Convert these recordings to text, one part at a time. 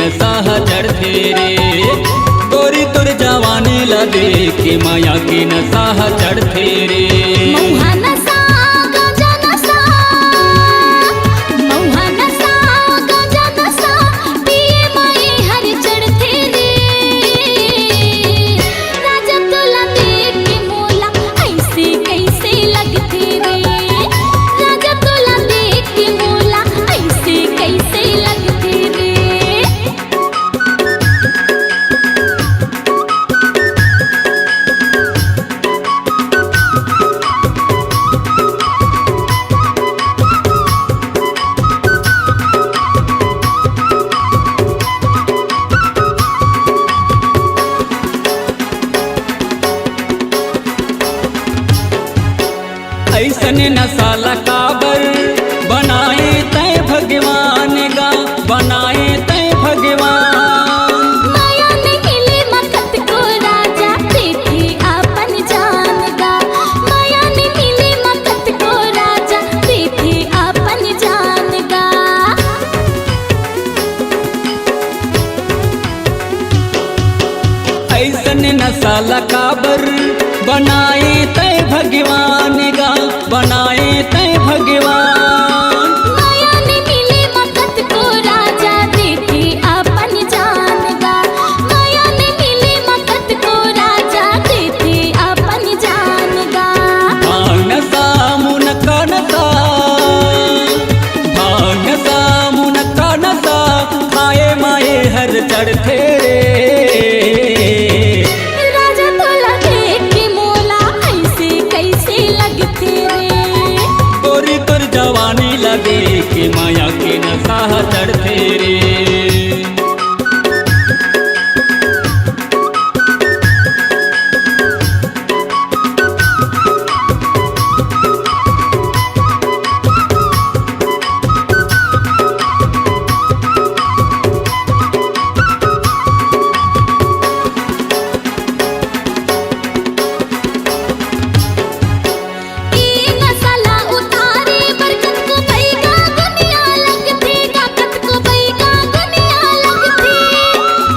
नशा चढ़ते रे। गोरी तुर जवानी ला देख के माया के नशा चढ़ते रे। महुआ नशा गांजा नशा, महुआ नशा गांजा नशा पिए माए हर चढ़ते रे। राजा तोला देख के मोला ऐसे कैसे लगते रे। राजा तोला देख के मोला ऐसे कैसे लगते रे। ऐसन नशा काबर बनाए तय भगवान गा, बनाए तय भगवान। माया ने मिले मकत को राजा देखे आपन जान गा। माया ने मिले मकत को राजा देखे आपन जान गा। ऐसन नशा काबर बनाए तय भगवान गा, बनाए तय भगवान। माया ने मिले मकत को राजा देखे आपन जान गा। माया ने मिले मकत को राजा देखे आपन जान गा। भांग नशा मुनका नशा, भांग नशा मुनका नशा खाए माए हर चढ़ते रे। राजा तोला देख के मोला ऐसे कैसे लगते रे। गोरी तुर जवानी ला देख के माया के नशा चढ़ते रे। ई नशा उतारे बरकत को बैगा दुनिया लगते, ताकत को बैगा दुनिया लगते।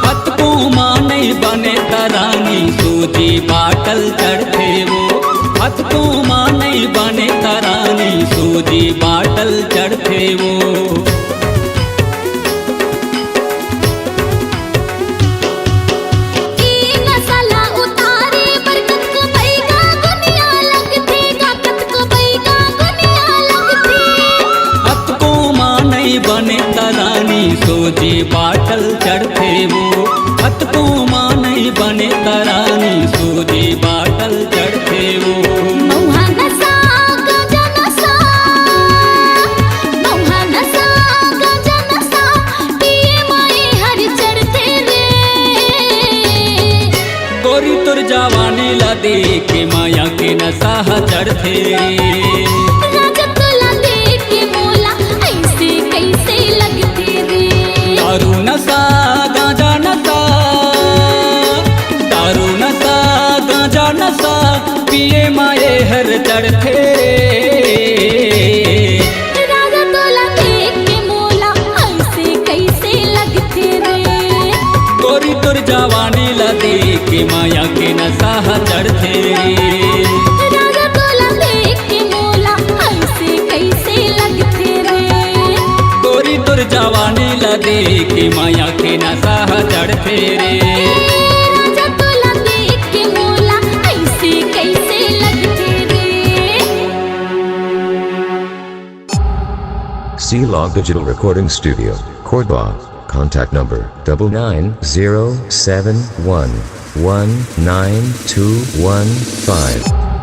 हत को माने बने तरानी सूजी बाटल चढ़ते वो। हत को माने बने तरानी सूजी बाटल चढ़ते वो। ई नशा उतारे बरकत को बैगा दुनिया लगते, ताकत को बैगा दुनिया लगते। हत को माने बने तरानी सूजी बाटल चढ़ते वो। हत को माने बने तरानी सूजी बाटल चढ़ते वो। महुआ नशा गांजा नशा, महुआ नशा गांजा नशा पिए माए हर चढ़ते रे। गोरी तुर जवानी ला देख के माया के नशा चढ़ते रे। राजा तोला देख के मोला ऐसे कैसे लगते रे। दारू नशा गांजा नशा, दारू नशा गांजा नशा पिए माए हर चढ़ते रे। राजा तोला देख के मोला ऐसे कैसे लगते रे। गोरी तुर जवानी ला देख के माया के नशा चढ़ते रे। राजा तोला देख के मोला ऐसे कैसे लगते रे। गोरी तुर जवानी ला देख के माया के नशा चढ़ते रे। राजा तोला देख के मोला ऐसे कैसे लगते रे। C-Log Digital Recording Studio, Cordoba. Contact number 99071192115.